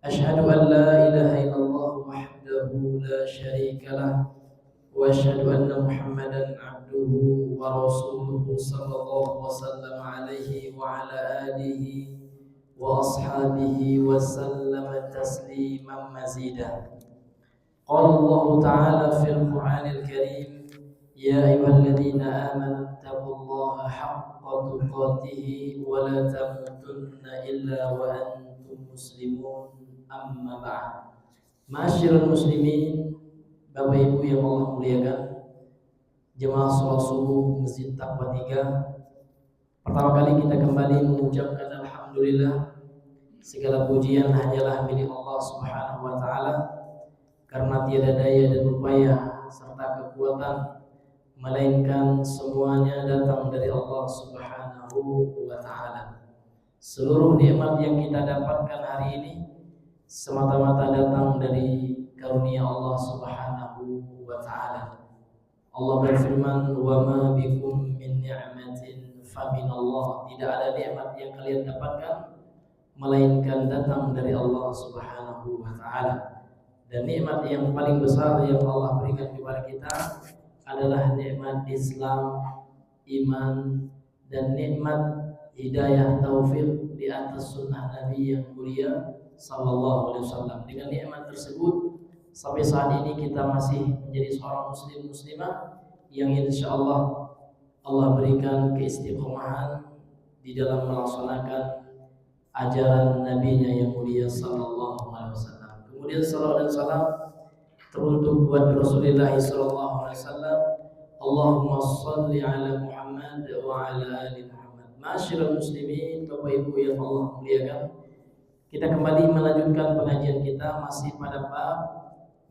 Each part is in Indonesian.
أشهد أن لا إله إلا الله وحده لا شريك له وأشهد أن محمدا عبده ورسوله صلى الله وسلم عليه وعلى آله وأصحابه وسلم تسليما مزيدا. قال الله تعالى في القرآن الكريم: يا أيها الذين آمنوا اتقوا الله حق تقاته ولا تموتن إلا وأنتم مسلمون. Amma ba'd. Ma'asyiral muslimin, Bapak Ibu yang Allah muliakan, jemaah salat subuh Masjid Taqwa 3. Pertama kali kita kembali mengucapkan alhamdulillah. Segala pujian hanyalah milik Allah Subhanahu wa taala, karena tiada daya dan upaya serta kekuatan melainkan semuanya datang dari Allah Subhanahu wa taala. Seluruh nikmat yang kita dapatkan hari ini semata-mata datang dari karunia Allah Subhanahu wa taala. Allah berfirman, "Wa ma bikum min ni'matin fa min Allah." Tidak ada nikmat yang kalian dapatkan melainkan datang dari Allah Subhanahu wa taala. Dan nikmat yang paling besar yang Allah berikan kepada kita adalah nikmat Islam, iman, dan nikmat hidayah taufik di atas sunnah Nabi yang mulia sallallahu alaihi wasallam. Dengan nikmat tersebut sampai saat ini kita masih menjadi seorang muslim muslimah yang insyaallah Allah berikan keistiqomahan di dalam melaksanakan ajaran nabinya yang mulia sallallahu alaihi wasallam. Kemudian salawat dan salam teruntuk buat Rasulullah sallallahu alaihi wasallam. Allahumma shalli ala Muhammad wa ala ali Muhammad. Ma'asyiral muslimin, Bapak Ibu yang Allah muliakan, kita kembali melanjutkan pengajian kita masih pada bab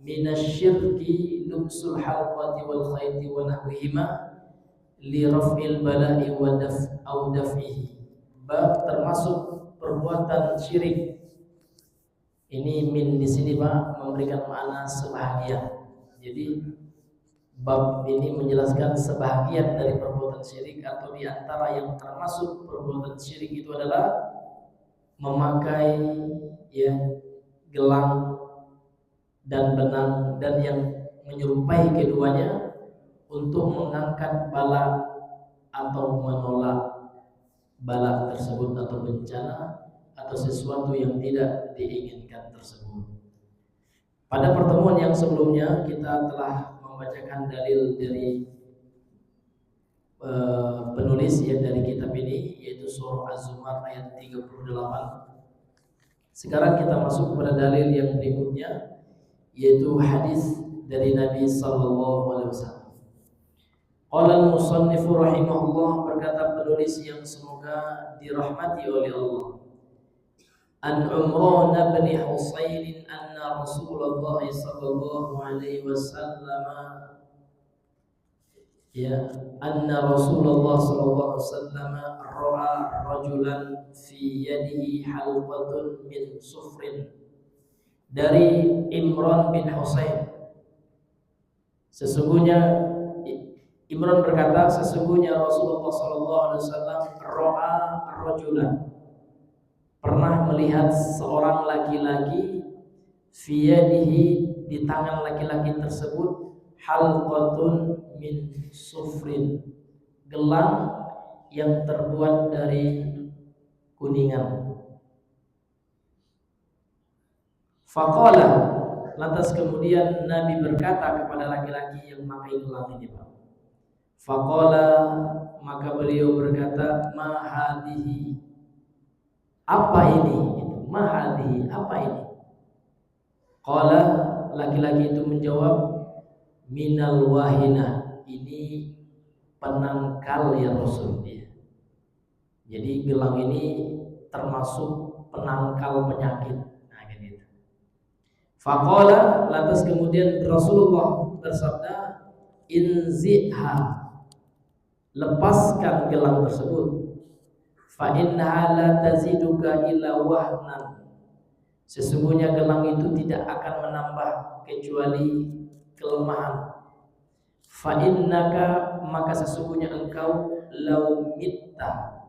minasyirki lubsul halqati wal khayti wa nahwihima li raf'il bala'i wa daf'ihi. Bab termasuk perbuatan syirik. Ini min di sini Pak memberikan makna sebahagian. Jadi bab ini menjelaskan sebahagian dari perbuatan syirik, atau di antara yang termasuk perbuatan syirik itu adalah memakai gelang dan benang dan yang menyerupai keduanya untuk mengangkat bala atau menolak bala tersebut atau bencana atau sesuatu yang tidak diinginkan tersebut. Pada pertemuan yang sebelumnya kita telah membacakan dalil dari penulis dari kitab ini, yaitu surah Az-Zumar ayat 38. Sekarang kita masuk kepada dalil yang berikutnya, yaitu hadis dari Nabi sallallahu alaihi wasallam. Qala al-musannif rahimahullah, berkata penulis yang semoga dirahmati oleh Allah, an Umran bin Husain anna Rasulullah sallallahu alaihi wasallam anna Rasulullah sallallahu alaihi wasallam ra'a rajulan fi yadihi halqatun min sufrin. Dari Imran bin Husain, sesungguhnya Imran berkata, sesungguhnya Rasulullah sallallahu alaihi wasallam ra'a rajulan, pernah melihat seorang laki-laki, fi yadihi, di tangan laki-laki tersebut, halqatun min sufrin, gelang yang terbuat dari kuningan. Faqala, lantas kemudian Nabi berkata kepada laki-laki yang memakai gelang ini, Pak. Faqala, maka beliau berkata, ma hadhihi, apa ini? Ma hadhihi, apa ini? Qala, laki-laki itu menjawab, minal wahina, ini penangkal ya Rasul. Jadi gelang ini termasuk penangkal penyakit. Nah, gitu. Faqala, lantas kemudian Rasulullah bersabda, inziha, lepaskan gelang tersebut. Fa innaha la taziduka illa wahnan, sesungguhnya gelang itu tidak akan menambah kecuali kelemahan. Fa innaka, maka sesungguhnya engkau, lau mitta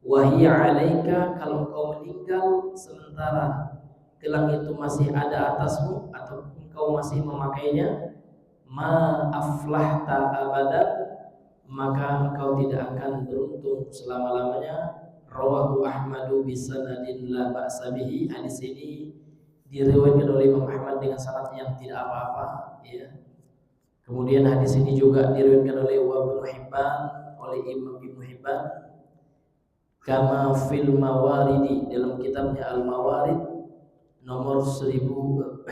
wa hiya alaika, kalau engkau meninggal sementara gelang itu masih ada atasmu atau engkau masih memakainya, ma aflahta abada, maka engkau tidak akan beruntung selama-lamanya. Rawahu Ahmadu bisanadin la ba'sa bihi. Hadis ini diriwayatkan oleh Imam Ahmad dengan sanad yang tidak apa-apa, ya. Kemudian hadis ini juga diriwayatkan oleh Ibnu Hibban, oleh Imam Ibnu Hibban, kama fil mawaridi, dalam kitabnya Al Mawarid nomor 1410.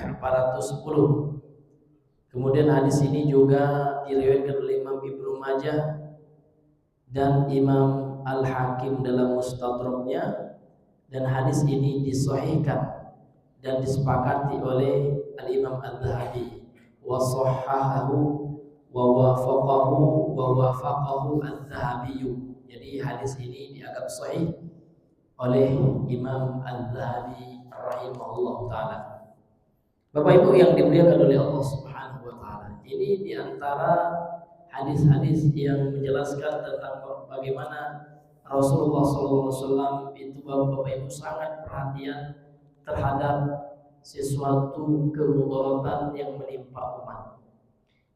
Kemudian hadis ini juga diriwayatkan oleh Imam Ibnu Majah dan Imam Al-Hakim dalam Mustadraknya, dan hadis ini disahihkan dan disepakati oleh Al-Imam Adz-Dzahabi wa sahhahahu wa wafaqahu Adz-Dzahabi. Jadi hadis ini dianggap sahih oleh Imam Adz-Dzahabi rahimahullah taala. Bapak Ibu yang dimuliakan oleh Allah Subhanahu wa taala, ini diantara hadis-hadis yang menjelaskan tentang bagaimana Rasulullah SAW itu, Bapak Ibu, sangat perhatian terhadap sesuatu kemudaratan yang menimpa umat.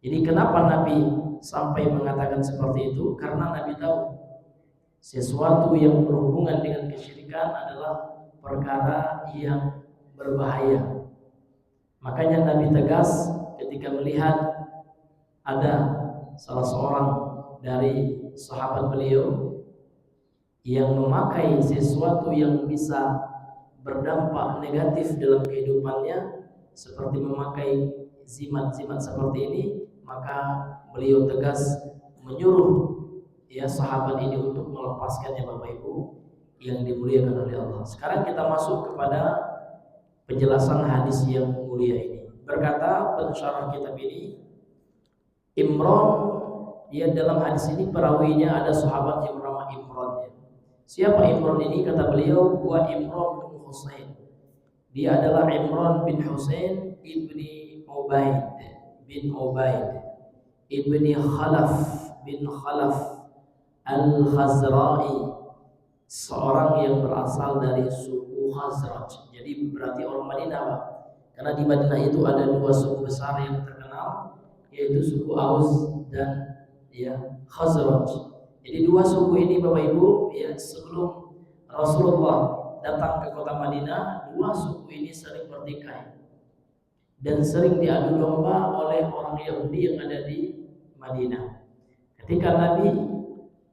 Jadi kenapa Nabi sampai mengatakan seperti itu? Karena Nabi tahu sesuatu yang berhubungan dengan kesyirikan adalah perkara yang berbahaya. Makanya Nabi tegas ketika melihat ada salah seorang dari sahabat beliau yang memakai sesuatu yang bisa berdampak negatif dalam kehidupannya, seperti memakai zimat-zimat seperti ini, maka beliau tegas menyuruh sahabat ini untuk melepaskannya, Bapak Ibu yang dimuliakan oleh Allah. Sekarang kita masuk kepada penjelasan hadis yang mulia ini. Berkata pensyarah kitab ini, Imran, dalam hadis ini perawinya ada sahabat yang bernama Imran. Siapa Imran ini? Kata beliau, wa Imran bin Husain. Dia adalah Imran bin Husain ibni Ubaid ibni Khalaf bin Khalaf Al-Khazra'i, seorang yang berasal dari suku Khazraj. Jadi berarti orang Madinah, Pak. Karena di Madinah itu ada dua suku besar yang terkenal, yaitu suku Aus dan Khazraj. Jadi dua suku ini, Bapak Ibu, sebelum Rasulullah datang ke kota Madinah, dua suku ini sering bertikai dan sering diadu domba oleh orang Yahudi yang ada di Madinah. Ketika Nabi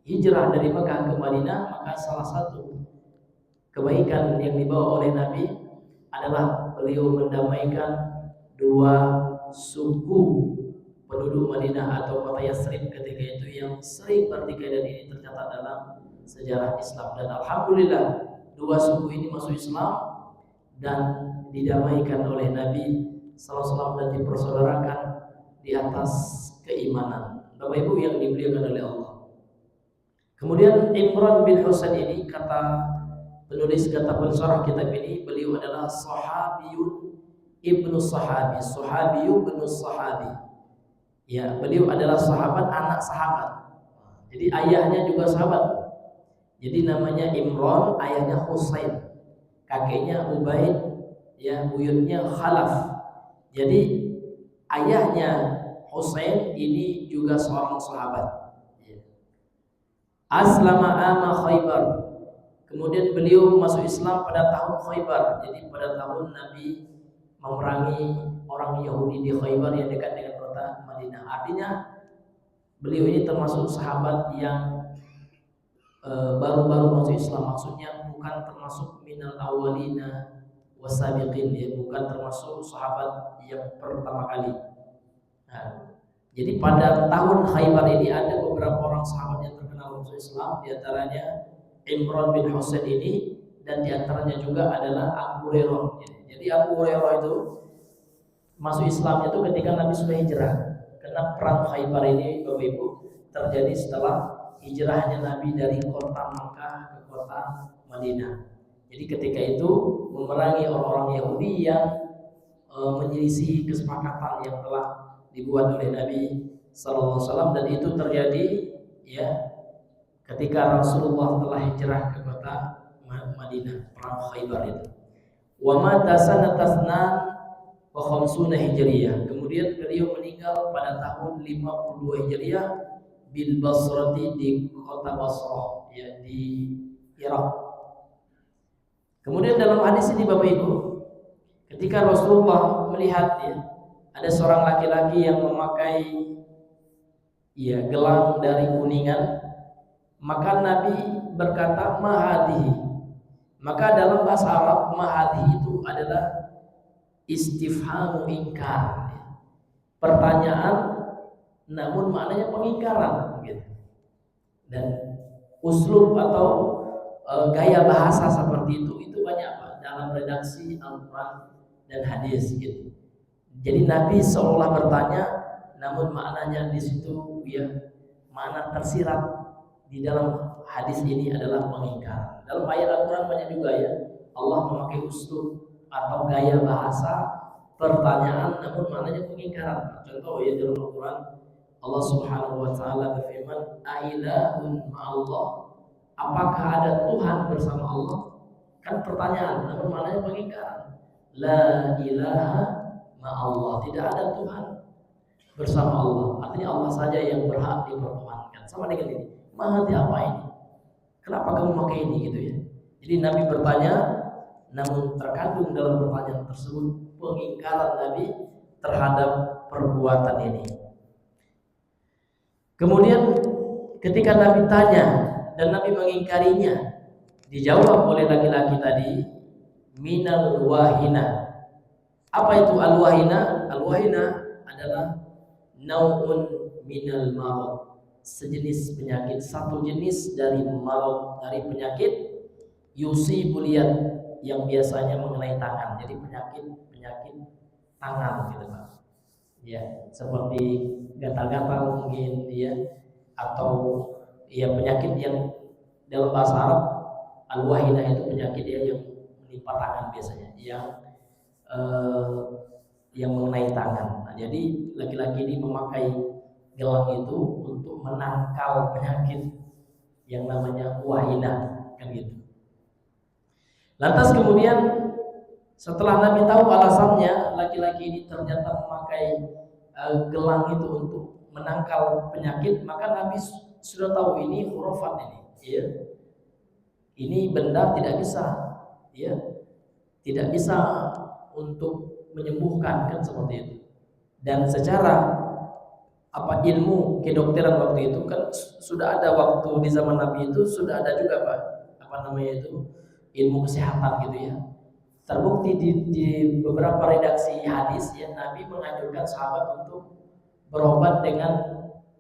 hijrah dari Mekah ke Madinah, maka salah satu kebaikan yang dibawa oleh Nabi adalah beliau mendamaikan dua suku penduduk Madinah atau kota Yathrib ketika itu yang sering bertikai, dan ini tercatat dalam sejarah Islam. Dan alhamdulillah dua suku ini masuk Islam dan didamaikan oleh Nabi SAW dan dipersaudarakan di atas keimanan. Bapak Ibu yang dimuliakan oleh Allah. Kemudian Imran bin Husain ini, kata penulis, kata pensyarah kitab ini, beliau adalah sahabiyun ibnu sahabi, sahabiyun ibnu sahabi. Beliau adalah sahabat, anak sahabat. Jadi ayahnya juga sahabat. Jadi namanya Imran, ayahnya Husain, kakeknya Ubaid, buyutnya Khalaf. Jadi ayahnya Husain ini juga seorang sahabat. Aslama ama Khaybar. Kemudian beliau masuk Islam pada tahun Khaybar. Jadi pada tahun Nabi memerangi orang Yahudi di Khaybar yang dekat dengan kota Madinah. Artinya beliau ini termasuk sahabat yang baru-baru masuk Islam. Maksudnya bukan termasuk minal awalina wasabiqin, bukan termasuk sahabat yang pertama kali. Jadi pada tahun Khaybar ini ada beberapa orang sahabat yang terkenal masuk Islam, diantaranya Imran bin Husain ini, dan diantaranya juga adalah Abu Hurairah. Jadi Abu Hurairah itu masuk Islam itu ketika Nabi sudah hijrah, karena perang Khaybar ini, Bapak Ibu, terjadi setelah hijrahnya Nabi dari kota Makkah ke kota Madinah. Jadi ketika itu memerangi orang-orang Yahudi yang menyelisih kesepakatan yang telah dibuat oleh Nabi SAW, dan itu terjadi ketika Rasulullah telah hijrah ke kota Madinah, perang Khaybar itu. Wa mata sanatasnan wa khamsuna Hijriyah. Kemudian beliau meninggal pada tahun 52 Hijriah bil Basrati, di kota Basrah, ya, di Irak. Kemudian dalam hadis ini Bapak Ibu, ketika Rasulullah melihat, ya, ada seorang laki-laki yang memakai, ya, gelang dari kuningan, maka Nabi berkata mahadihi. Maka dalam bahasa Arab mahadihi itu adalah istifhamu ingkar, pertanyaan namun maknanya pengingkaran, gitu. Dan uslub atau gaya bahasa seperti itu banyak apa dalam redaksi Al-Quran dan hadis, gitu. Jadi Nabi seolah bertanya, namun maknanya di situ, ya, makna tersirat di dalam hadis ini adalah pengingkaran. Dalam ayat Al-Quran banyak juga, ya, Allah memakai uslub atau gaya bahasa pertanyaan namun maknanya pengingkaran. Contoh, ya, dalam Al-Quran Allah Subhanahu wa taala berfirman, "Ailahun ma'allah?" Apakah ada Tuhan bersama Allah? Kan pertanyaan namun maknanya pengingkaran. La ilaha ma'allah, tidak ada Tuhan bersama Allah. Artinya Allah saja yang berhak dipertuhankan. Sama dengan ini. Mahdi apa ini? Kenapa kamu pakai ini, gitu, ya? Jadi Nabi bertanya, namun terkandung dalam pertanyaan tersebut pengingkaran Nabi terhadap perbuatan ini. Kemudian ketika Nabi tanya dan Nabi mengingkarinya, dijawab oleh laki-laki tadi, minal wahina. Apa itu al-wahina? Al-wahina adalah nau'un minal marad, sejenis penyakit, satu jenis dari marad, dari penyakit yusibul yad, yang biasanya mengenai tangan. Jadi penyakit tangan, gitu, Pak. Ya, seperti gatal-gatal mungkin, ya, atau, ya, penyakit yang dalam bahasa Arab al-wahina itu penyakit, ya, yang menimpa tangan biasanya, yang mengenai tangan. Nah, jadi laki-laki ini memakai gelang itu untuk menangkal penyakit yang namanya wahina, kan gitu. Lantas kemudian setelah Nabi tahu alasannya laki-laki ini ternyata memakai gelang itu untuk menangkal penyakit, maka Nabi sudah tahu ini khurafat ini, ya. Ini benda tidak bisa, ya, tidak bisa untuk menyembuhkan, kan seperti itu. Dan secara ilmu kedokteran waktu itu kan sudah ada, waktu di zaman Nabi itu sudah ada juga, Pak, ilmu kesehatan, gitu, ya. Terbukti di beberapa redaksi hadis, ya, Nabi menganjurkan sahabat untuk berobat dengan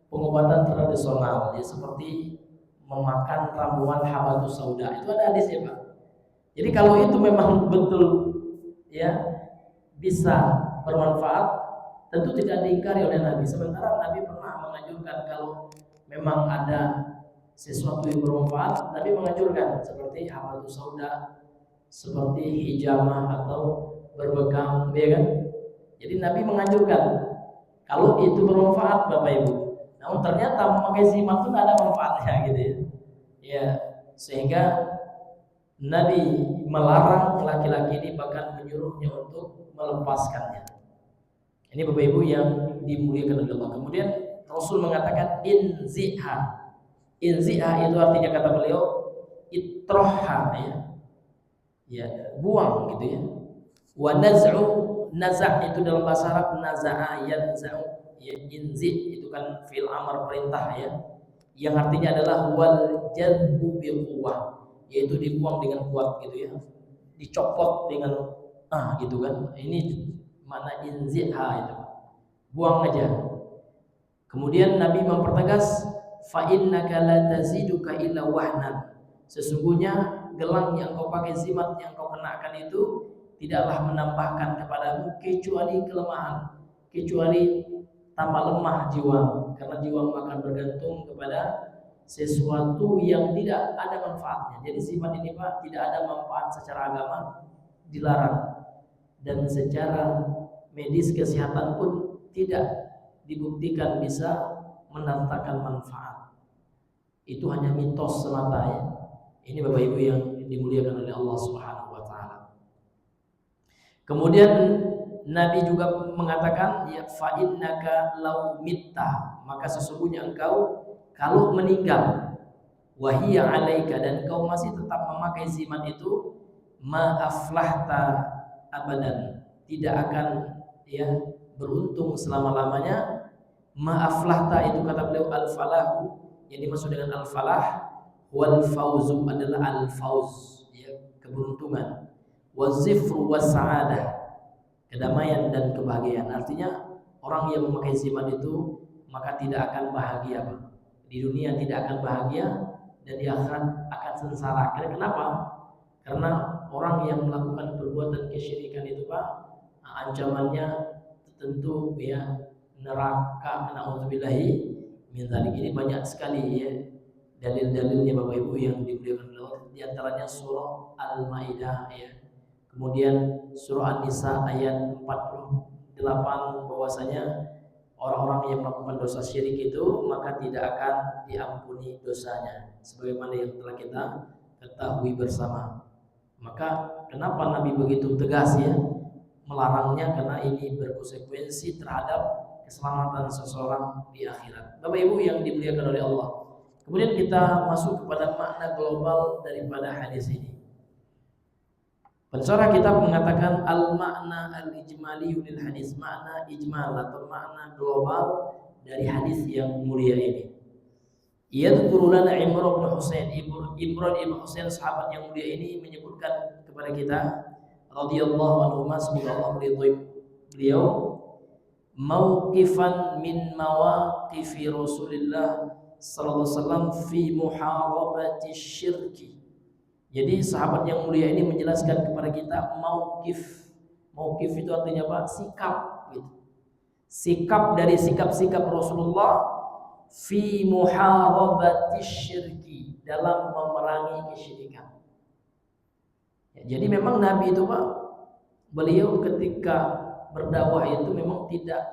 pengobatan tradisional, ya, seperti memakan ramuan habatus sauda. Itu ada hadisnya, Pak. Jadi kalau itu memang betul, ya, bisa bermanfaat, tentu tidak diingkari oleh Nabi. Sementara Nabi pernah menganjurkan kalau memang ada sesuatu yang bermanfaat, Nabi menganjurkan seperti habatus sauda, seperti hijamah atau berbekam, ya kan? Jadi Nabi menganjurkan kalau itu bermanfaat, Bapak Ibu. Namun ternyata memakai zimat itu tidak ada manfaatnya, gitu, ya. Ya, sehingga Nabi melarang laki-laki ini, bahkan menyuruhnya untuk melepaskannya. Ini Bapak Ibu yang dimuliakan oleh Allah. Kemudian Rasul mengatakan inziha. Inziha itu artinya, kata beliau, itroha, ya. Ya, buang, gitu, ya. Wa naz'u, naza' itu dalam bahasa Arab naza'a yanza'u, ya, inzi itu kan fi'il amr, perintah, ya, yang artinya adalah wal jadbu bi quwwah, yaitu dibuang dengan kuat, gitu, ya, dicopot dengan gitu kan. Ini makna inziha, itu buang aja. Kemudian Nabi mempertegas, fa innaka la taziduka illa wahnan, sesungguhnya gelang yang kau pakai, zimat yang kau kenakan itu tidaklah menambahkan kepadamu kecuali kelemahan, kecuali tambah lemah jiwa, karena jiwamu akan bergantung kepada sesuatu yang tidak ada manfaatnya. Jadi zimat ini, Pak, tidak ada manfaat secara agama, dilarang, dan secara medis kesehatan pun tidak dibuktikan bisa mendatangkan manfaat. Itu hanya mitos semata, ya. Ini Bapak Ibu yang dimuliakan oleh Allah Subhanahu wa taala. Kemudian Nabi juga mengatakan, ya fa innaka law mitta, maka sesungguhnya engkau kalau meninggal, wahia alaika, dan engkau masih tetap memakai zimat itu, ma aflahta abadan, tidak akan ya beruntung selama-lamanya. Ma aflahta itu kata beliau al-falahu, yang dimaksud dengan al-falah wal fauzu adalah al-fauz, ya, keberuntungan, wazifru was-sa'adah, kedamaian dan kebahagiaan. Artinya orang yang memakai zimat itu maka tidak akan bahagia, Pak. Di dunia tidak akan bahagia dan di akhirat akan sengsara. Kenapa? Karena orang yang melakukan perbuatan kesyirikan itu, Pak, ancamannya tentu ya neraka. Na'udzubillahi min dzalik. Ini banyak sekali ya dalil-dalilnya Bapak Ibu yang dimuliakan Allah. Di antaranya surah Al-Maidah ya. Kemudian surah An-Nisa ayat 48, bahwasanya orang-orang yang melakukan dosa syirik itu maka tidak akan diampuni dosanya, sebagaimana yang telah kita ketahui bersama. Maka kenapa Nabi begitu tegas ya melarangnya? Karena ini berkonsekuensi terhadap keselamatan seseorang di akhirat. Bapak Ibu yang dimuliakan oleh Allah. Kemudian kita masuk kepada makna global daripada hadis ini. Pensyarah kitab mengatakan al-makna al-ijmali lil hadis, makna ijmal atau makna global dari hadis yang mulia ini. Yadhkuru lana Imran bin Husain, Imran bin Husain sahabat yang mulia ini menyebutkan kepada kita radhiyallahu anhu, semoga Allah meridhai beliau, mauqifan min mawaqifi Rasulillah sallallahu alaihi wasallam fi muharabati syirki. Jadi sahabat yang mulia ini menjelaskan kepada kita mauqif. Mauqif itu artinya apa? Sikap gitu. Sikap dari sikap-sikap Rasulullah fi muharabati syirki, dalam memerangi kesyirikan. Ya, jadi memang Nabi itu, Pak, beliau ketika berdakwah itu memang tidak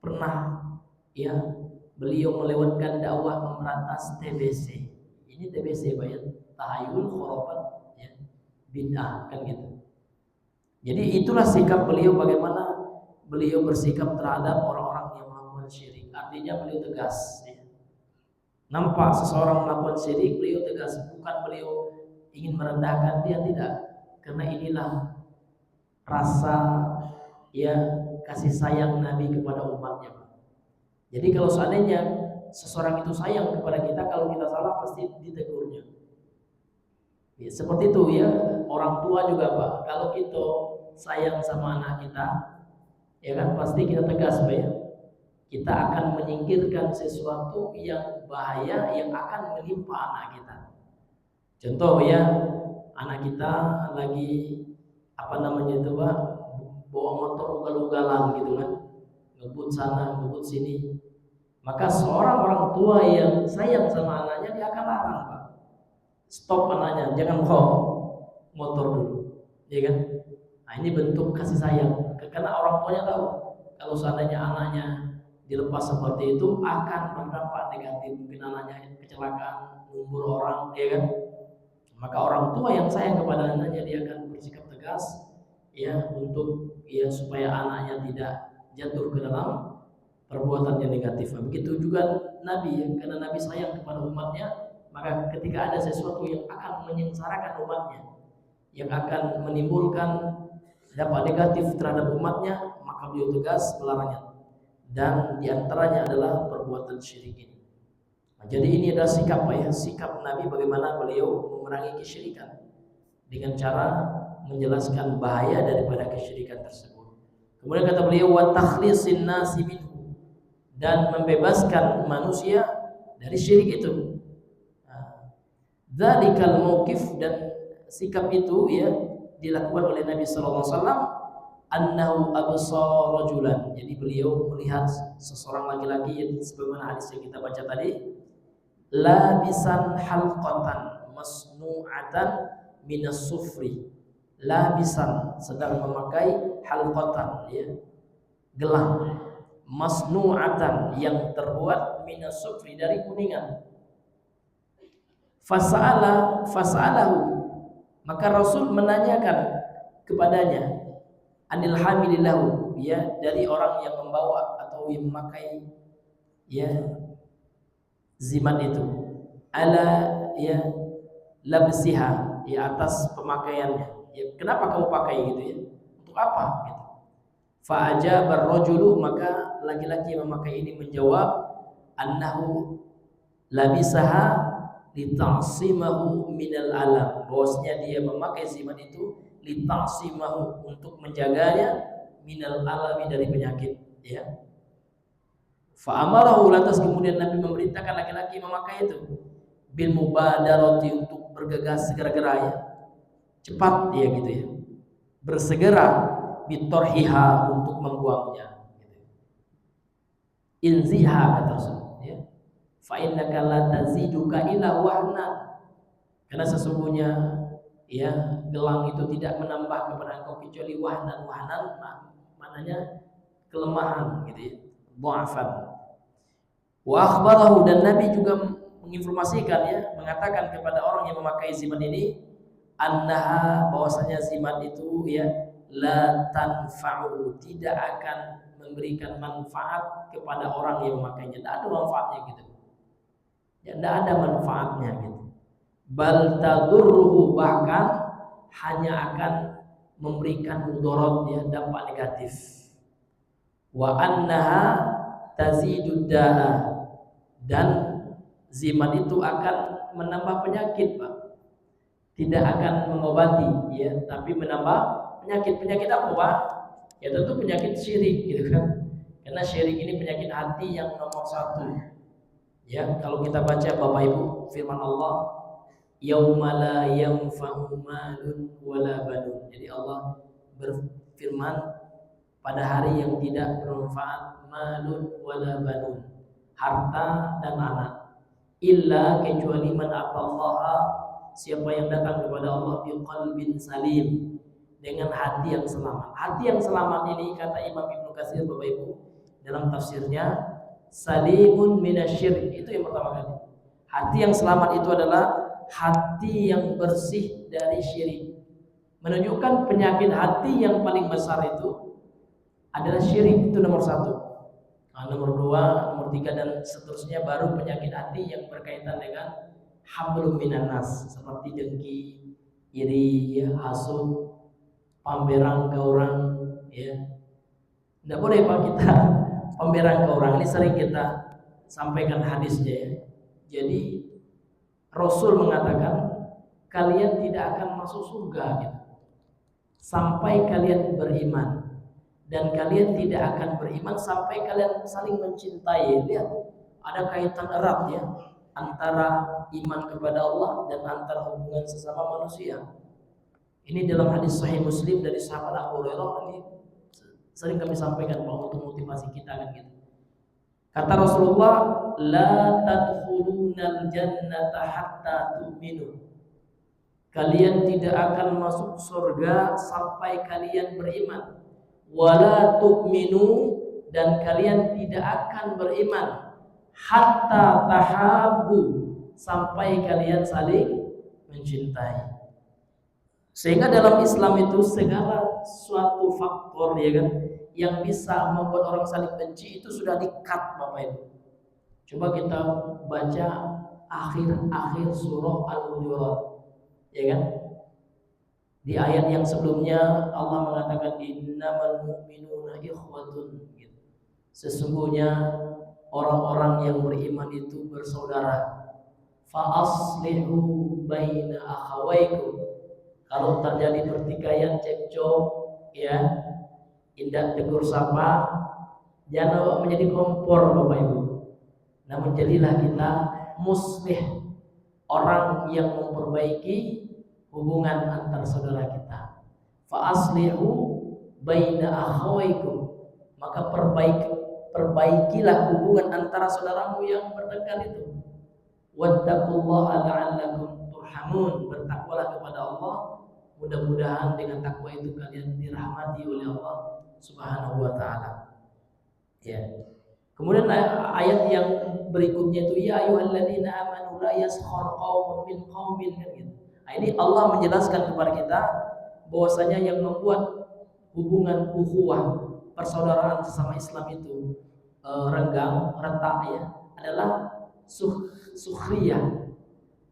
pernah ya beliau melewatkan dakwah memberantas TBC. Ini TBC, Pak, ya, tahayul, khurafat, ya, bid'ah, kan gitu. Jadi itulah sikap beliau, bagaimana beliau bersikap terhadap orang-orang yang melakukan syirik. Artinya beliau tegas ya. Nampak seseorang melakukan syirik, beliau tegas. Bukan beliau ingin merendahkan dia, tidak. Karena inilah rasa ya kasih sayang Nabi kepada umatnya, Pak. Jadi kalau seandainya seseorang itu sayang kepada kita, kalau kita salah pasti ditegurnya. Ya, seperti itu ya, orang tua juga, Pak. Kalau kita sayang sama anak kita, ya kan, pasti kita tegas, Pak, ya. Kita akan menyingkirkan sesuatu yang bahaya yang akan menimpa anak kita. Contoh ya, anak kita lagi itu, Pak, bawa motor ugal-ugalan gitu kan, ngebut sana, ngebut sini. Maka seorang orang tua yang sayang sama anaknya, dia akan larang, Pak. Stop anaknya, jangan bawa motor dulu, ya kan? Nah, ini bentuk kasih sayang. Karena orang tuanya tahu kalau seandainya anaknya dilepas seperti itu akan berdampak negatif, mungkin anaknya kecelakaan, ngubur orang, ya kan? Maka orang tua yang sayang kepada anaknya, dia akan bersikap tegas ya untuk ya supaya anaknya tidak jatuh ke dalam perbuatan yang negatif. Begitu juga Nabi ya, karena Nabi sayang kepada umatnya, maka ketika ada sesuatu yang akan menyengsarakan umatnya, yang akan menimbulkan dampak negatif terhadap umatnya, maka beliau tegas melarangnya. Dan diantaranya adalah perbuatan syirik ini. Nah, jadi ini adalah sikap, Pak, ya, sikap Nabi bagaimana beliau memerangi kesyirikan dengan cara menjelaskan bahaya daripada kesyirikan tersebut. Kemudian kata beliau wa takhlisin nasi minhu, dan membebaskan manusia dari syirik itu. Dzalikal mauqif, dan sikap itu ya dilakukan oleh Nabi sallallahu alaihi wasallam, annahu absara rajulan. Jadi beliau melihat seseorang laki-laki, yang sebagaimana hadis yang kita baca tadi, labisan halqatan masnu'atan minas sufri. Labisan, sedang memakai, halqatan ya, gelang, masnu'atan, yang terbuat minas sufri, dari kuningan. Fasa'alahu, maka Rasul menanyakan kepadanya, anil hamililahu, ya, dari orang yang membawa atau yang memakai, ya, zimat itu, ala, ya, labsiha, ya, atas pemakaiannya. Ya, kenapa kamu pakai gitu ya? Untuk apa gitu? Fa ajaba ar-rajulu, maka laki-laki yang memakai ini menjawab, annahu labisaha lita'simahu minal alam, bahwasanya dia memakai zimat itu lita'simahu, untuk menjaganya minal alami, dari penyakit, ya. Fa amarahu, lantas kemudian Nabi memerintahkan laki-laki memakai itu bil mubadarati, untuk bergegas segera-gera, ya, cepat dia gitu ya, bersegera, bitorhiha, untuk membuangnya, inziha, kata Rasul, ya, fa innaka la taziduka ila wahna, karena sesungguhnya, ya, gelang itu tidak menambah kepada engkau kecuali wahnan. Wahnan maknanya kelemahan gitu ya, dha'fan. Wa akhbarahu, dan Nabi juga menginformasikan, ya, mengatakan kepada orang yang memakai zimat ini, annaha, bahwasanya zimat itu, ya, la tanfa'u, tidak akan memberikan manfaat kepada orang yang memakainya. Tidak ada manfaatnya gitu. Ya, tidak ada manfaatnya gitu. Bal tadurruhu, bahkan hanya akan memberikan mudarat, ya, dampak negatif. Wa annaha tazidud da'a, dan zimat itu akan menambah penyakit, Pak. Tidak akan mengobati, ya, tapi menambah penyakit. Penyakit apa, Pak? Ya, tentu penyakit syirik gitu kan. Karena syirik ini penyakit hati yang nomor satu. Ya, kalau kita baca Bapak Ibu firman Allah, yauma la yanfa'u malun wala banun. Jadi Allah berfirman pada hari yang tidak bermanfaat, malun wala banun, harta dan anak, illa, kecuali man atallaha, siapa yang datang kepada Allah biqalbin salim, dengan hati yang selamat. Hati yang selamat ini, kata Imam Ibnu Katsir, Bapak Ibu, dalam tafsirnya, salimun minasyirik, itu yang pertama kali. Hati yang selamat itu adalah hati yang bersih dari syirik. Menunjukkan penyakit hati yang paling besar itu adalah syirik, itu nomor satu. Nah, nomor dua, nomor tiga, dan seterusnya baru penyakit hati yang berkaitan dengan hablum minan nas, seperti dengki, iri, ya, hasud, pamberan ke orang, ya. Tidak boleh, Pak, kita pamberan ke orang. Ini sering kita sampaikan hadisnya, ya. Jadi Rasul mengatakan kalian tidak akan masuk surga gitu, sampai kalian beriman, dan kalian tidak akan beriman sampai kalian saling mencintai. Lihat, ada kaitan erat, ya, antara iman kepada Allah dan antara hubungan sesama manusia. Ini dalam hadis Sahih Muslim dari sahabat Abu Hurairah. Ini sering kami sampaikan, Pak, untuk motivasi kita kan gitu. Kata Rasulullah, la tadkhulunal jannata hatta tu'minu. Kalian tidak akan masuk surga sampai kalian beriman. Wala tu'minu, dan kalian tidak akan beriman hatta tahabbu, sampai kalian saling mencintai. Sehingga dalam Islam itu segala suatu faktor, ya kan, yang bisa membuat orang saling benci itu sudah di-cut, Bapak Ibu. Coba kita baca akhir-akhir surah Al-Hujurat, ya kan? Di ayat yang sebelumnya Allah mengatakan innamal mu'minuna ikhwatun, gitu. Sesungguhnya orang-orang yang beriman itu bersaudara. Fa aslihu baina akhawaykum. Kalau terjadi pertikaian, cekcok, ya, indah tegur sapa, jangan menjadi kompor, Bapak Ibu. Namun jadilah kita muslih, orang yang memperbaiki hubungan antar saudara kita. Fa aslihu baina akhawaykum, maka perbaikilah hubungan antara saudaramu yang bertengkar itu. Wattaqullaha la'allakum turhamun, bertakwalah kepada Allah, mudah-mudahan dengan takwa itu kalian dirahmati oleh Allah Subhanahu wa taala. Ya. Kemudian ayat yang berikutnya itu, ya ayyuhalladzina amanu la yaskhar qaumun min qaumin, kan gitu. Nah, ini Allah menjelaskan kepada kita bahwasanya yang membuat hubungan ukhuwah, persaudaraan sesama Islam itu renggang, retak ya, adalah sukhriyah,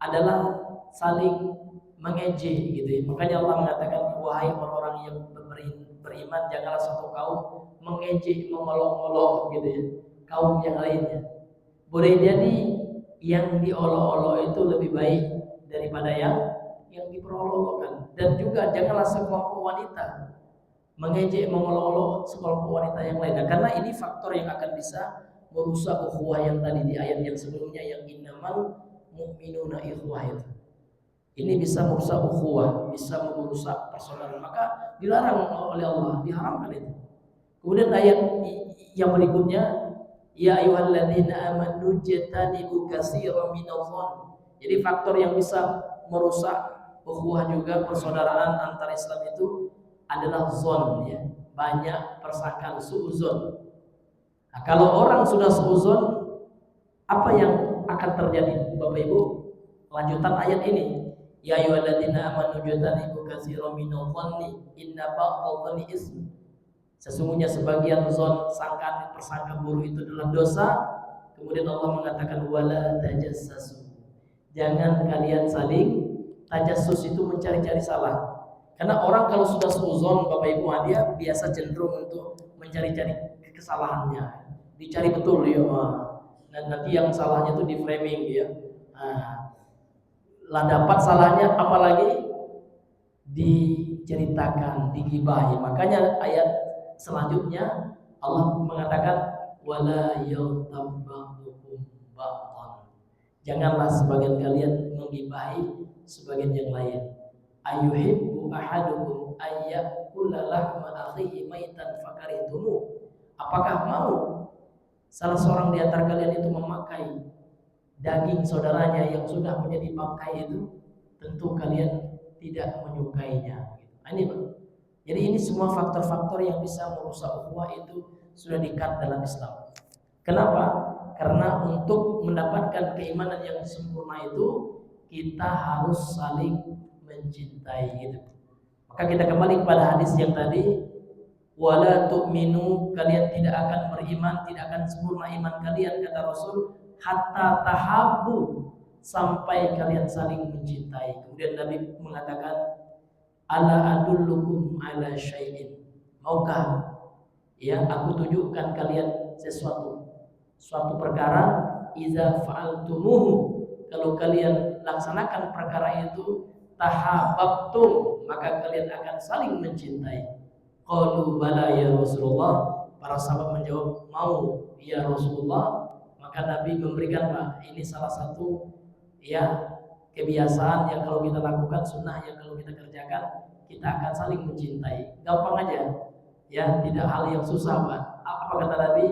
adalah saling mengejek gitu ya. Makanya Allah mengatakan, wahai orang-orang yang beriman, janganlah suatu kaum mengejek, mengolok-olok gitu ya kaum yang lainnya. Boleh jadi yang diolok-olok itu lebih baik daripada yang diperolok-olokkan. Dan juga janganlah sekelompok wanita mengejek, mengolok-olok sekelompok wanita yang lain. Nah, karena ini faktor yang akan bisa merusak ukhuwah yang tadi di ayat yang sebelumnya, yang innamal mu'minuna ikhwah itu. Ini bisa merusak ukhuwah, bisa merusak persaudaraan. Maka dilarang oleh Allah, diharamkan itu. Kemudian ayat yang berikutnya, ya ayyuhalladzina amanu jtanibu katsiran minadh-dhann. Jadi faktor yang bisa merusak ukhuwah juga, persaudaraan antar Islam itu adalah zon ya. Banyak persangkaan, suudzon. Nah, kalau orang sudah suudzon, apa yang akan terjadi Bapak Ibu? Lanjutan ayat ini. Ya ayyuhalladzina amanu jtanibu katsiran minadh-dhanni inna ba'dadh-dhanni ism. Sesungguhnya sebagian zon, sangkaan, persangka buruk itu adalah dosa. Kemudian Allah mengatakan wala tajassasu. Jangan kalian saling tajassus, itu mencari-cari salah. Karena orang kalau sudah suudzon Bapak Ibu, dia biasa cenderung untuk mencari-cari kesalahannya. Dicari betul ya. Dan nanti yang salahnya itu di framing ya. Lah dapat salahnya apalagi diceritakan, digibahi. Makanya ayat selanjutnya Allah mengatakan wala yaghtab ba'dukum ba'dhan. Janganlah sebagian kalian menggibahi sebagian yang lain. Ayuhibbu ahadukum ayyakula lahma akhihi maitan fakaritumu. Apakah mau salah seorang di antara kalian itu memakai daging saudaranya yang sudah menjadi bangkai itu? Tentu kalian tidak menyukainya. Ini Pak. Jadi ini semua faktor-faktor yang bisa merusak ukhuwah itu sudah diikat dalam Islam. Kenapa? Karena untuk mendapatkan keimanan yang sempurna itu kita harus saling mencintai gitu. Maka kita kembali kepada hadis yang tadi, wala tu'minu, kalian tidak akan beriman, tidak akan sempurna iman kalian, kata Rasul, hatta tahabbu, sampai kalian saling mencintai. Kemudian Nabi mengatakan, ala adullukum ala syai'in, maukah ya aku tunjukkan kalian suatu perkara, iza fa'altumuhu, kalau kalian laksanakan perkara itu, tahabbtum, maka kalian akan saling mencintai. Qalu bala ya Rasulullah. Para sahabat menjawab, mau ya Rasulullah. Maka Nabi memberikan, Pak, ini salah satu ya kebiasaan yang kalau kita lakukan, sunnah yang kalau kita kerjakan, kita akan saling mencintai. Gampang aja ya, tidak hal yang susah Pak. Apa kata Nabi?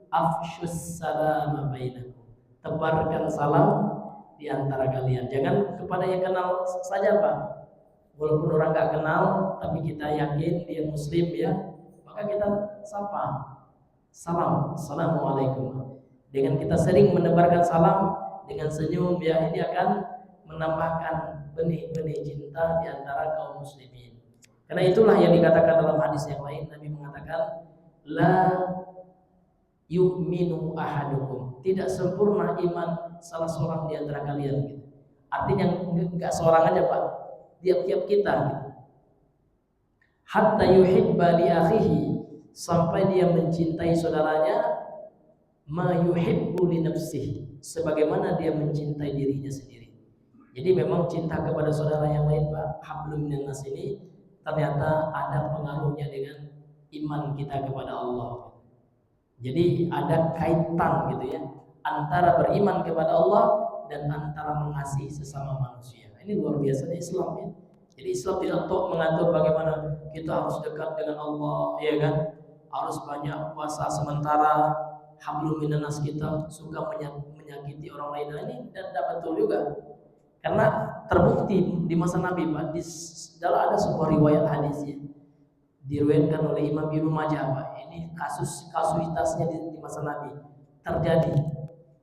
Afshus salam bainakum, tebarkan salam di antara kalian. Jangan kepada yang kenal saja Pak. Walaupun orang gak kenal, tapi kita yakin dia muslim ya, maka kita sapa, salam, assalamualaikum. Dengan kita sering menebarkan salam dengan senyum ya, ini akan menambahkan benih-benih cinta di antara kaum muslimin. Karena itulah yang dikatakan dalam hadis yang lain, Nabi mengatakan la yu'minu ahadukum, tidak sempurna iman salah seorang di antara kalian gitu. Artinya enggak seorang aja Pak, tiap-tiap kita gitu. Hatta yuhibba li akhihi, sampai dia mencintai saudaranya, ma yuhibbu li nafsihi, sebagaimana dia mencintai dirinya sendiri. Jadi memang cinta kepada saudara yang lain Pak, hablum minan nas ini ternyata ada pengaruhnya dengan iman kita kepada Allah. Jadi ada kaitan gitu ya, antara beriman kepada Allah dan antara mengasihi sesama manusia. Ini luar biasa Islam ya. Jadi Islam tidak mengatur bagaimana kita harus dekat dengan Allah, ya kan? Harus banyak puasa, sementara hablum minan nas kita suka menyakiti orang lain. Ini tidak betul juga. Karena terbukti di masa Nabi Pak, dalam ada sebuah riwayat hadis ya, diriwayatkan oleh Imam Ibnu Majah Pak. Ini kasuitasnya di masa Nabi terjadi.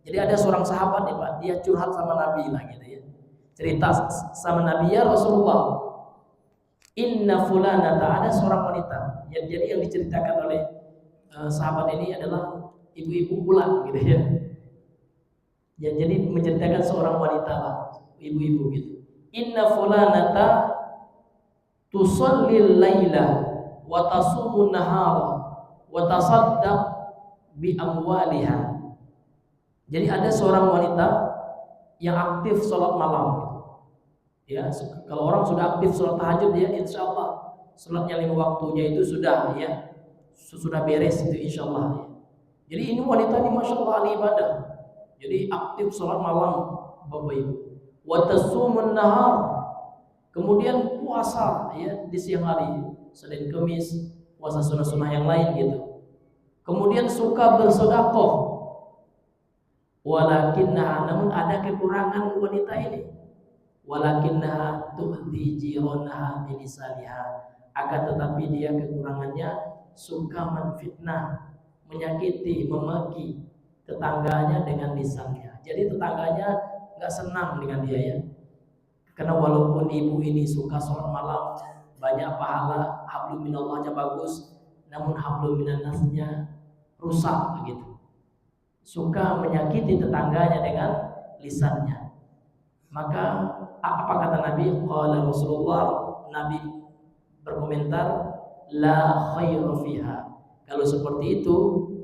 Jadi ada seorang sahabat nih Pak, dia curhat sama Nabi lah gitu ya. Cerita sama Nabi, ya Rasulullah, Inna fulanata, ada seorang wanita. Jadi yang diceritakan oleh sahabat ini adalah ibu-ibu pula gitu ya. Ya, jadi menceritakan seorang wanita lah, ibu-ibu gitu. Inna fulanata tusallil laila wa tasumun nahara wa tasaddaq bi amwaliha. Jadi ada seorang wanita yang aktif sholat malam gitu. Ya, kalau orang sudah aktif sholat tahajud ya insya Allah sholatnya 5 waktunya itu sudah ya sudah beres itu insya Allah ya. Jadi ini wanita ini masya Allah ahli ibadah. Jadi aktif sholat malam Bapak Ibu. Wa tasumun nahar, kemudian puasa ya di siang hari, Senin Kamis, puasa sunnah-sunnah yang lain gitu. Kemudian suka bersedekah. Walakinnaha, namun ada kekurangan wanita ini. Walakinnaha tu'dhi jiranaha bilisaniha, akan tetapi dia kekurangannya suka menfitnah, menyakiti, memaki tetangganya dengan lisannya. Jadi tetangganya nggak senang dengan dia ya. Karena walaupun ibu ini suka sholat malam, banyak pahala, hablum minallahnya bagus, namun hablum minannasnya rusak begitu. Suka menyakiti tetangganya dengan lisannya. Maka apa kata Nabi? Qala Rasulullah, Nabi berkomentar, la khairu fiha. Kalau seperti itu,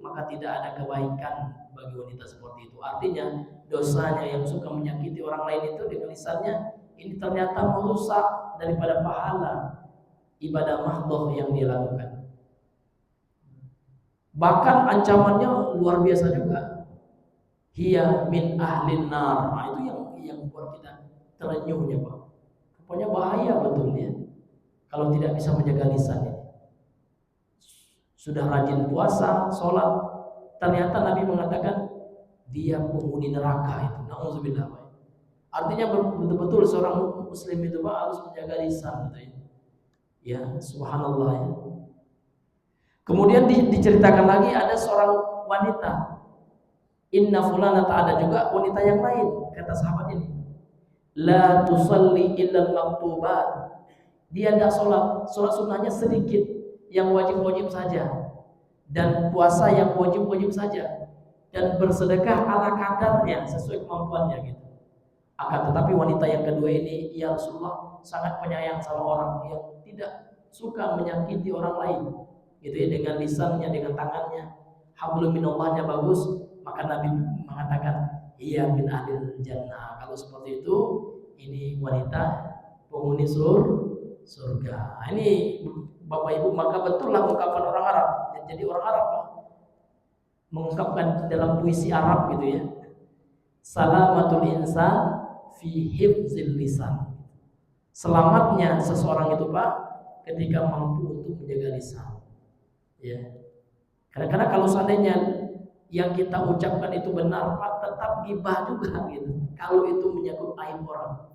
maka tidak ada kebaikan bagi wanita seperti itu. Artinya dosanya yang suka menyakiti orang lain itu dengan lisannya, ini ternyata merusak daripada pahala ibadah mahdhah yang dia lakukan. Bahkan ancamannya luar biasa juga. Hiya min ahlin nar. Nah, itu yang buat kita terenyuhnya, Pak. Pokoknya bahaya betul ya. Kalau tidak bisa menjaga lisan ini. Sudah rajin puasa, sholat, ternyata Nabi mengatakan dia penghuni neraka itu. Nauzubillah. Artinya betul-betul seorang muslim itu Pak harus menjaga lisan gitu ya. Ya, subhanallah ya. Kemudian diceritakan lagi ada seorang wanita. Inna fulanata, ada juga wanita yang lain, kata sahabat ini. La tusalli illa al-maktubat. Dia tidak sholat sunnahnya sedikit, yang wajib-wajib saja, dan puasa yang wajib-wajib saja, dan bersedekah ala kadarnya sesuai kemampuannya gitu. Akan tetapi wanita yang kedua ini, ya Rasulullah, sangat penyayang sama orang, yang tidak suka menyakiti orang lain gitu ya, dengan lisannya, dengan tangannya, hablum minallahnya bagus. Maka Nabi mengatakan iya min ahlil jannah. Kalau seperti itu, ini wanita penghuni surga. Ini Bapak Ibu, maka betullah ungkapan orang Arab. Jadi orang Arab mengungkapkan dalam puisi Arab gitu ya. Salamatul insan fi hifzil lisan. Selamatnya seseorang itu Pak ketika mampu untuk menjaga lisan. Ya. Karena kalau seandainya yang kita ucapkan itu benar, Pak, tetap gibah juga gitu. Kalau itu menyangkut aib orang.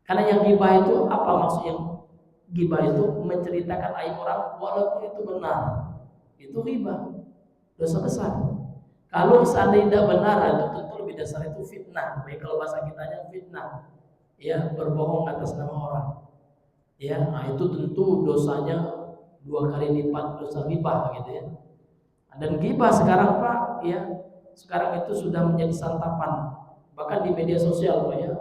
Karena yang gibah itu apa maksudnya? Gibah itu menceritakan aib orang walaupun itu benar. Itu gibah. Dosa besar. Kalau seandainya tidak benar, itu tentu lebih dasar itu fitnah. Baik kalau bahasa kitanya fitnah. Ya, berbohong atas nama orang. Ya, nah itu tentu dosanya 2 kali lipat dosa gibah gitu ya. Dan ghibah sekarang Pak ya, sekarang itu sudah menjadi santapan. Bahkan di media sosial Pak ya,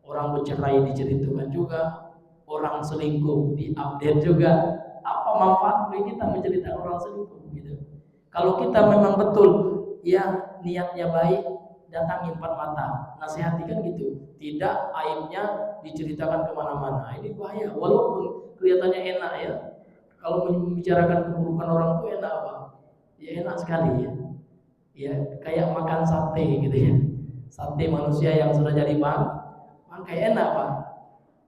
orang bercerai diceritakan juga, orang selingkuh diupdate juga. Apa manfaat bagi kita menceritakan orang selingkuh gitu? Kalau kita memang betul ya niatnya baik, datangi 4 mata, nasihati kan gitu. Tidak aibnya diceritakan kemana-mana. Ini bahaya. Walaupun kelihatannya enak ya, kalau membicarakan keburukan orang itu enak apa? Ya enak sekali ya. Ya kayak makan sate gitu ya. Sate manusia yang sudah jadi kayak enak Pak.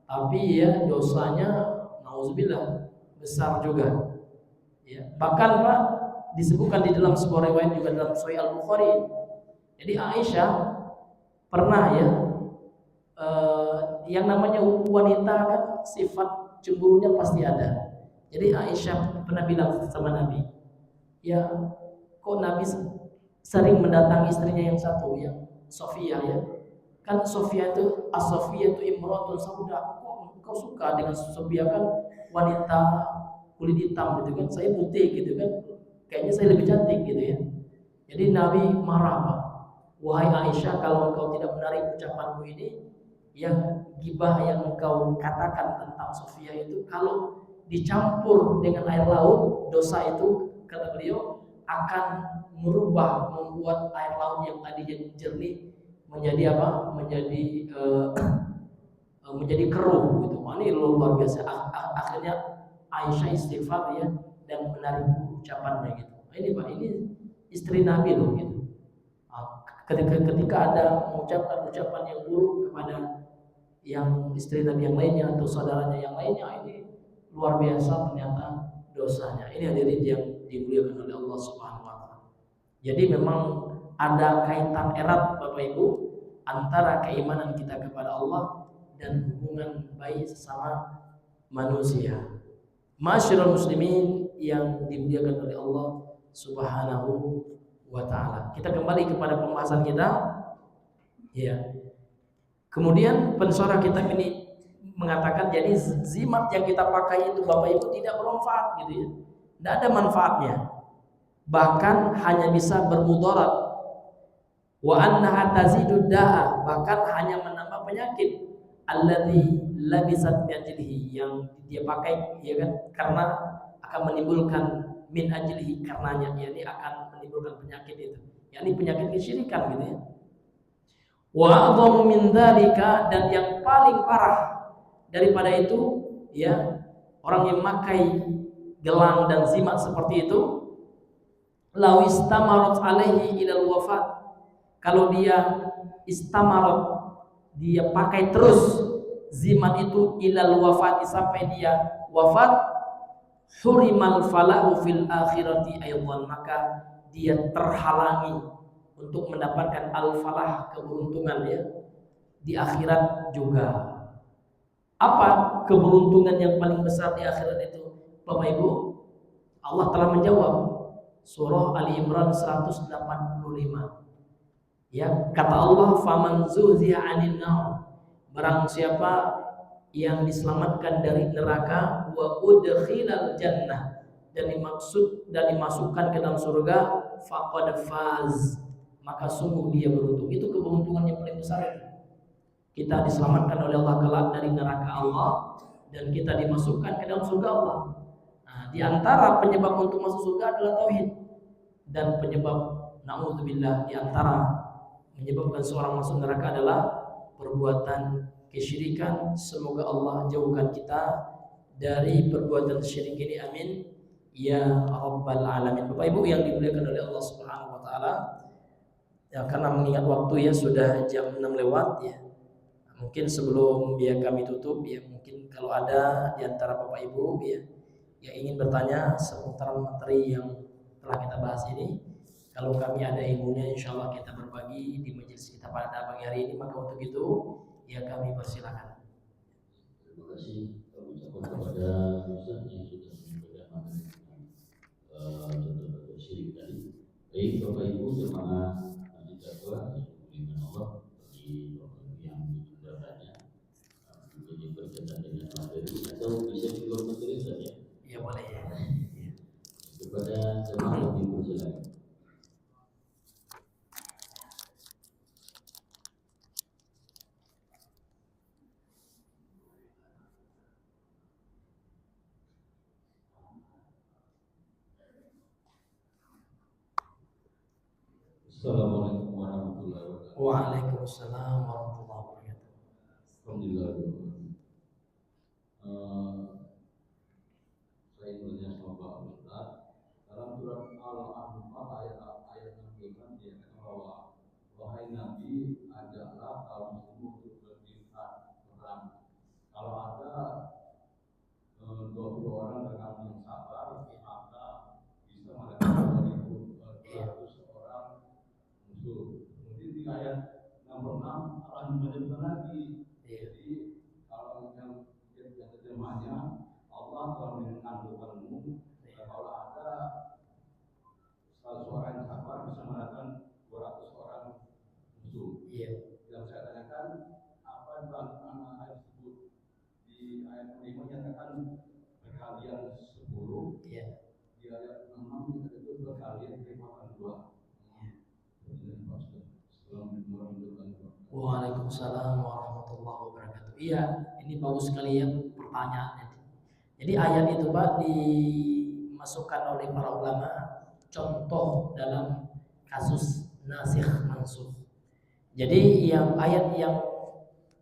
Tapi ya dosanya nauzubillah besar juga. Ya, bahkan Pak disebutkan di dalam sebuah riwayat juga dalam Sahih Al-Bukhari. Jadi Aisyah pernah ya yang namanya wanita kan sifat cemburunya pasti ada. Jadi Aisyah pernah bilang sama Nabi, ya kok Nabi sering mendatangi istrinya yang satu, yang Sofia ya. Kan Sofia itu As-Sofia itu imratun sauda. Kok engkau suka dengan Sofia kan wanita kulit hitam gitu kan, saya putih gitu kan, kayaknya saya lebih cantik gitu ya. Jadi Nabi marah, Pak. Wahai Aisyah, kalau engkau tidak menarik ucapanmu ini, yang gibah yang engkau katakan tentang Sofia itu kalau dicampur dengan air laut, dosa itu kata beliau akan membuat air laut yang tadinya jernih menjadi apa? Menjadi keruh gitu. Wah, ini luar biasa. Akhirnya Aisyah istighfar ya dan menarik ucapannya gitu. Ini Pak, ini istri Nabi loh gitu. Ketika ada mengucapkan ucapan yang buruk kepada yang istri Nabi yang lainnya atau saudaranya yang lainnya, ini luar biasa ternyata dosanya. Ini hadirin yang dimuliakan oleh Allah Subhanahu wa taala. Jadi memang ada kaitan erat Bapak Ibu antara keimanan kita kepada Allah dan hubungan baik sesama manusia. Masyarul muslimin yang dimuliakan oleh Allah Subhanahu wa taala. Kita kembali kepada pembahasan kita. Ya. Kemudian pensyarah kitab ini mengatakan jadi zimat yang kita pakai itu Bapak Ibu tidak bermanfaat gitu ya. Tidak ada manfaatnya. Bahkan hanya bisa bermudarat. Wa annaha tazidud da'a, bahkan hanya menambah penyakit. Alladzi labisat bi ajlihi, yang dia pakai ya kan karena akan menimbulkan min ajlihi, karenanya yakni akan menimbulkan penyakit itu. Yakni penyakit kesyirikan gitu ya. Wa a'dhamu min dzalika, dan yang paling parah daripada itu ya, orang yang memakai gelang dan zimat seperti itu, law istamarat alaihi ilal wafat, kalau dia istamarat, dia pakai terus zimat itu ilal wafati sampai dia wafat, hurimal falahu fil akhirati aydan, maka dia terhalangi untuk mendapatkan al-falah, keberuntungan ya di akhirat juga. Apa keberuntungan yang paling besar di akhirat itu Bapak Ibu? Allah telah menjawab surah Ali Imran 185. Ya, kata Allah, faman zuziha 'anil nar, barang siapa yang diselamatkan dari neraka, wa udkhilal jannah, dan dimasukkan ke dalam surga, faqad faz, maka sungguh dia beruntung. Itu keberuntungan yang paling besar itu. Kita diselamatkan oleh Allah kelak dari neraka Allah dan kita dimasukkan ke dalam surga Allah. Nah, di antara penyebab untuk masuk surga adalah tauhid, dan penyebab naudzubillah di antara menyebabkan seorang masuk neraka adalah perbuatan kesyirikan. Semoga Allah jauhkan kita dari perbuatan syirik ini, amin ya rabbal alamin. Bapak Ibu yang dimuliakan oleh Allah Subhanahu wa taala, ya, karena mengingat waktu ya sudah jam 6 lewat ya. Mungkin sebelum ya kami tutup ya, mungkin kalau ada di antara Bapak Ibu ya yang ingin bertanya seputar materi yang telah kita bahas ini, kalau kami ada ilmunya insya Allah kita berbagi di majelis kita pada pagi hari ini, maka untuk itu ya kami persilakan. Terima kasih kami ucapkan kepada Ustaz yang sudah memberikan materi tentang syirik tadi. Baik Bapak Ibu jemaah Al-Jabbar yang dimuliakan Allah, bagi Bapak Ibu yang ingin bertanya mungkin berkaitan dengan materi atau bisa di luar materi saja. Ya boleh ya. Kepada jemaah Bapak Ibu silakan. Assalamualaikum warahmatullahi wabarakatuh. Waalaikumsalam warahmatullahi wabarakatuh. Alhamdulillah. Saya bertanya sama Pak Ustaz, dalam surat Al-Anfal ayat 6 dikatakan bahwa wahai Nabi, ajaklah kaummu untuk berjihad perang. Kalau ada 20 orang dengan yang sabar, maka bisa mengalahkan 200 orang musuh. Kemudian di ayat nomor 6 Allah menyebutkan lagi. Jadi kalau yang terjemahnya, Allah telah menentukanmu kalau ada 100 orang yang sabar bisa mengalahkan 200 orang musuh. 66 itu berkali dimakan dua. Waalaikumsalam warahmatullahi wabarakatuh. Iya, ini bagus sekali ya pertanyaannya. Jadi ayat itu Pak dimasukkan oleh para ulama contoh dalam kasus nasikh mansukh. Jadi yang ayat yang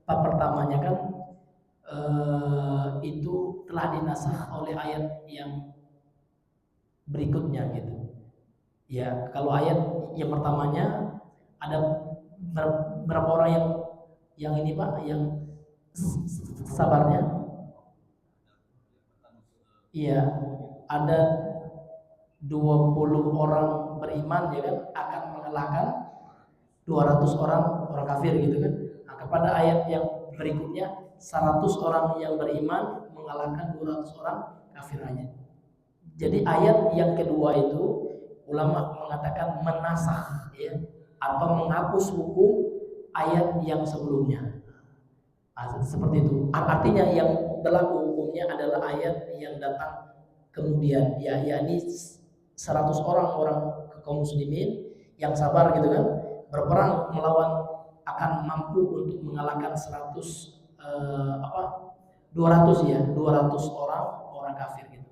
pertamanya kan itu telah dinasakh oleh ayat yang berikutnya gitu. Ya, kalau ayat yang pertamanya ada berapa orang yang ini Pak, yang sabarnya? Iya, ada 20 orang beriman ya kan akan mengalahkan 200 orang kafir gitu kan. Nah, kepada ayat yang berikutnya 100 orang yang beriman mengalahkan 200 orang kafir aja. Jadi ayat yang kedua itu ulama mengatakan menasakh ya, atau menghapus hukum ayat yang sebelumnya. Seperti itu. Artinya yang berlaku hukumnya adalah ayat yang datang kemudian, ya yakni 100 orang kaum muslimin yang sabar gitu kan, berperang melawan akan mampu untuk mengalahkan 200 ya, 200 orang kafir gitu.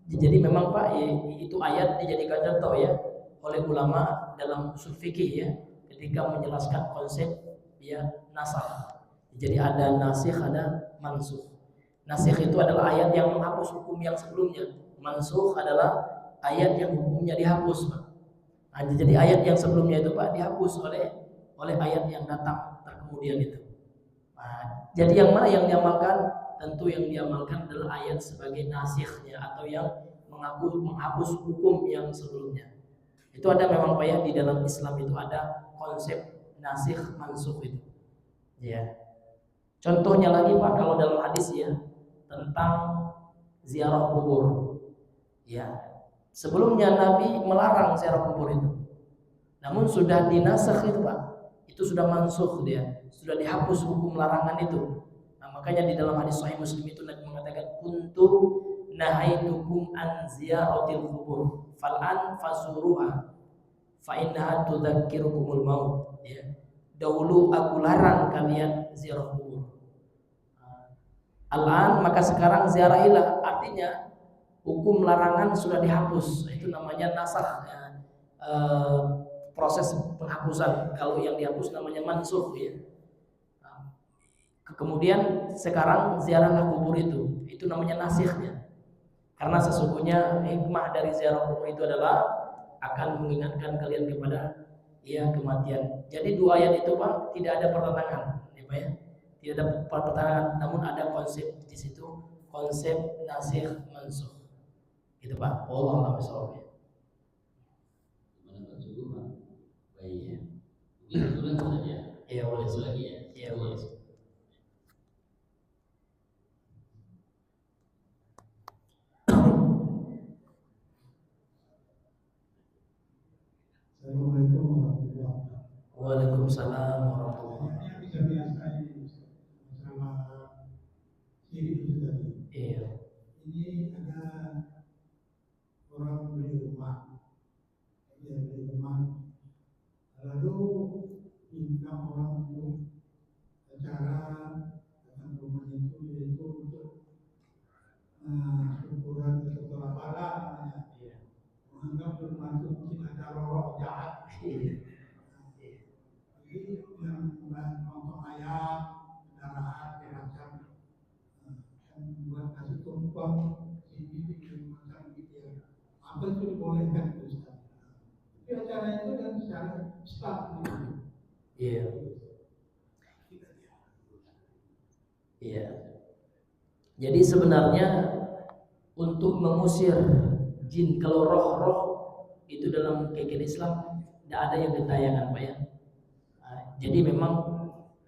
Jadi memang Pak itu ayat dijadikan contoh ya oleh ulama dalam usul fikih ya ketika menjelaskan konsep ya nasakh. Jadi ada nasikh, ada mansukh. Nasikh itu adalah ayat yang menghapus hukum yang sebelumnya. Mansukh adalah ayat yang hukumnya dihapus, Pak. Nah, jadi ayat yang sebelumnya itu Pak dihapus oleh ayat yang datang terkemudian itu. Nah, jadi yang mana yang diamalkan? Tentu yang diamalkan adalah ayat sebagai nasikhnya atau yang menghapus hukum yang sebelumnya. Itu ada memang Pak ya, di dalam Islam itu ada konsep nasikh mansukh itu. Ya. Contohnya lagi Pak kalau dalam hadis ya tentang ziarah kubur. Ya. Sebelumnya Nabi melarang ziarah kubur itu. Namun sudah dinasakh itu Pak. Itu sudah mansukh dia, sudah dihapus hukum larangan itu. Nah, makanya di dalam hadis Sahih Muslim itu Nabi mengatakan kuntu nahaitukum an ziyaratil kubur fal'an fasuruha fa innaha tudzakkirukumul maut ya. Dahulu aku larang kalian ziarah kubur. Al-an maka sekarang ziarahilah, artinya hukum larangan sudah dihapus. Itu namanya nasakh ya. Proses penghapusan. Kalau yang dihapus namanya mansukh ya. Kemudian sekarang ziarahlah kubur itu namanya nasikhnya. Karena sesungguhnya hikmah dari ziarah kubur itu adalah akan mengingatkan kalian kepada ya kematian. Jadi dua ayat itu Pak tidak ada pertentangan, ya Pak ya. Tidak ada pertentangan, namun ada konsep di situ, konsep nasikh mansukh. Gitu Pak. Wallahu a'lam bishawab. Gimana Pak Cukup Pak? Iya. Ini bulan saja. Iya boleh lagi ya. Iya boleh. Assalamualaikum warahmatullahi wabarakatuh. Waalaikumsalam warahmatullahi wabarakatuh. Ini bisa biasain sama ciri itu tadi. Iya. Ini ada orang beli rumah, dia beli rumah, lalu minta orang untuk acara datang ke rumah itu yaitu untuk syukuran atau tolak-bala namanya. Iya. Menganggap rumah itu mungkin ada roh jahat. Iya. Jadi yang nonton ayam, kendaraan, macam buat kasih tumpang, CD macam gitu ya. Apa itu dibolehkan itu Ustaz? Tapi acara itu kan secara Islam gitu. Iya. Iya. Jadi sebenarnya untuk mengusir jin, kalau roh-roh itu dalam keyakinan Islam tidak ada yang gentayangan Pak ya. Jadi memang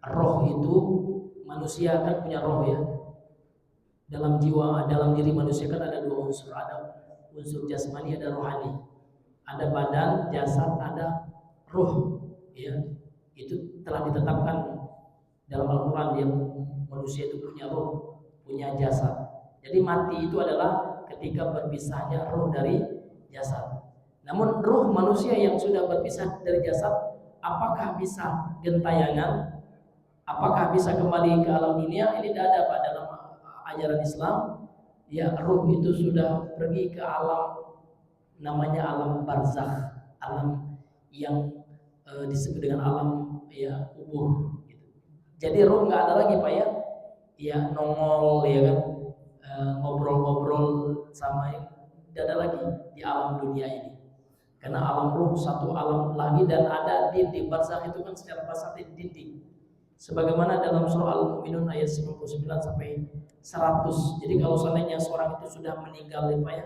roh itu manusia kan punya roh ya. Dalam jiwa, dalam diri manusia kan ada dua unsur, ada unsur jasmani, ada rohani. Ada badan, jasad, ada ruh ya. Itu telah ditetapkan dalam Al-Qur'an, dia manusia itu punya roh, punya jasad. Jadi mati itu adalah ketika berpisahnya ruh dari jasad. Namun ruh manusia yang sudah berpisah dari jasad, apakah bisa gentayangan? Apakah bisa kembali ke alam dunia? Ini tidak ada Pak dalam ajaran Islam. Ya, ruh itu sudah pergi ke alam namanya alam barzakh, alam yang disebut dengan alam ya kubur. Gitu. Jadi ruh nggak ada lagi Pak ya nongol ya kan, ngobrol-ngobrol sama yang tidak ada lagi di alam dunia ini. Karena alam ruh satu alam lagi dan ada dinding barzakh itu kan secara bahasa dinding. Sebagaimana dalam surah Al-Mu'minun ayat 99 sampai 100. Jadi kalau seandainya seorang itu sudah meninggal ya Pak ya,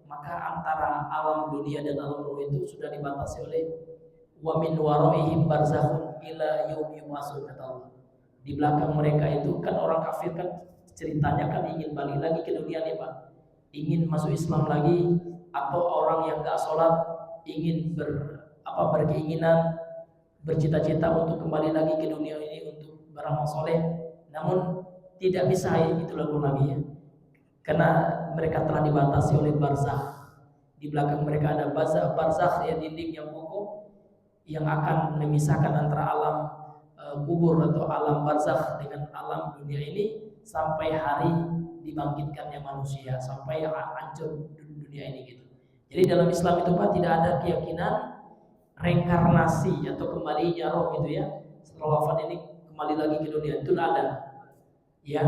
maka antara alam dunia dan alam ruh itu sudah dibatasi oleh wa min waraihim barzakhun ila yaumi yub'atsun, kata Allah. Di belakang mereka itu kan orang kafir kan ceritanya kan ingin balik lagi ke dunia nih Pak, ingin masuk Islam lagi, atau orang yang gak sholat ingin berkeinginan bercita-cita untuk kembali lagi ke dunia ini untuk beramal soleh, namun tidak bisa itu lakukan lagi ya, karena mereka telah dibatasi oleh barzakh. Di belakang mereka ada barzakh ya, dinding yang kokoh yang akan memisahkan antara alam kubur atau alam barzakh dengan alam dunia ini sampai hari dibangkitkannya manusia, sampai hancur dunia ini gitu. Jadi dalam Islam itu Pak tidak ada keyakinan reinkarnasi atau kembalinya roh gitu ya, setelah wafat ini kembali lagi ke dunia, itu tidak ada ya,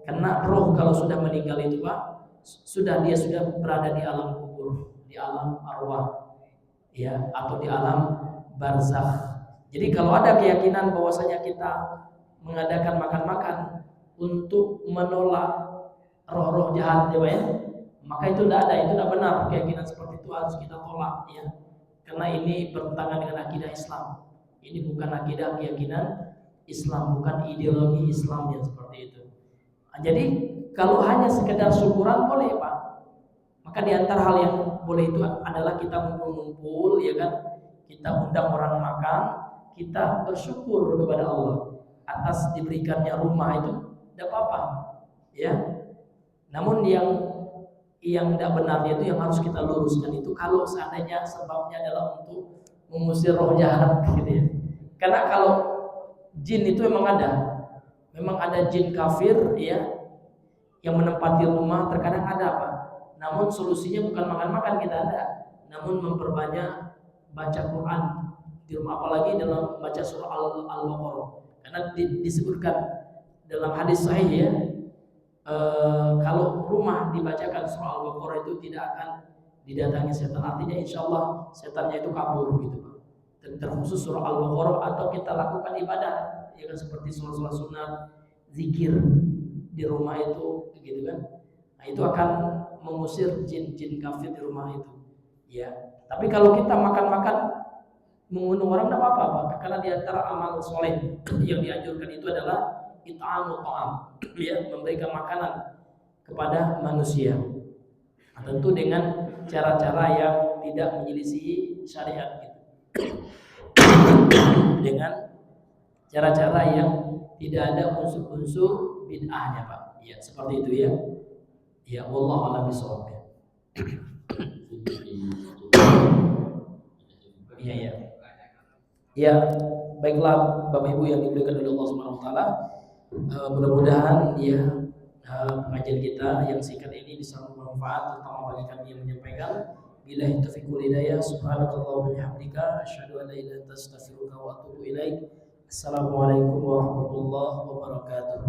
karena roh kalau sudah meninggal itu Pak dia sudah berada di alam kubur, di alam arwah ya, atau di alam barzakh. Jadi kalau ada keyakinan bahwasanya kita mengadakan makan-makan untuk menolak roh-roh jahat ya Pak ya, maka itu tidak ada, itu tidak benar. Keyakinan seperti itu harus kita tolak ya, karena ini bertentangan dengan akidah Islam. Ini bukan akidah keyakinan Islam, bukan ideologi Islam yang seperti itu. Nah, jadi kalau hanya sekedar syukuran boleh Pak, maka di antara hal yang boleh itu adalah kita ngumpul-ngumpul ya kan, kita undang orang makan, kita bersyukur kepada Allah atas diberikannya rumah, itu tidak apa-apa ya. Namun yang tidak benarnya itu yang harus kita luruskan itu kalau seandainya sebabnya adalah untuk mengusir roh jahat gitu ya. Karena kalau jin itu memang ada jin kafir ya yang menempati rumah, terkadang ada Pak. Namun solusinya bukan makan-makan kita ada, namun memperbanyak baca Quran di rumah, apalagi dalam baca surah Al-Baqarah. Karena disebutkan dalam hadis sahih ya, kalau rumah dibacakan surah Al-Baqarah itu tidak akan didatangi setan. Artinya insya Allah setannya itu kabur gitu Pak. Terkhusus surah Al-Baqarah, atau kita lakukan ibadah ya kan, seperti sholat sunat, zikir di rumah itu gitu kan. Nah itu akan mengusir jin-jin kafir di rumah itu ya. Tapi kalau kita makan-makan mengundang orang tidak apa-apa Pak, karena di antara amal soleh yang dianjurkan itu adalah it'amut ta'am ya, memberikan makanan kepada manusia. Nah, tentu dengan cara-cara yang tidak menyelisihi syariat gitu. Dengan cara-cara yang tidak ada unsur-unsur bid'ahnya Pak. Ya, seperti itu ya. Ya, wallahu a'lam bishawab. Iya ya. Ya, baiklah Bapak Ibu yang dimuliakan oleh Allah Subhanahu wa taala. Mudah-mudahan ya pengajian kita yang singkat ini bisa bermanfaat, terutama bagi kami yang menyampaikan. Billahi taufiq wal hidayah. Subhanakallahumma wa bihamdika asyhadu an la ilaha illa anta astaghfiruka wa atubu ilaik. Assalamualaikum warahmatullahi wabarakatuh.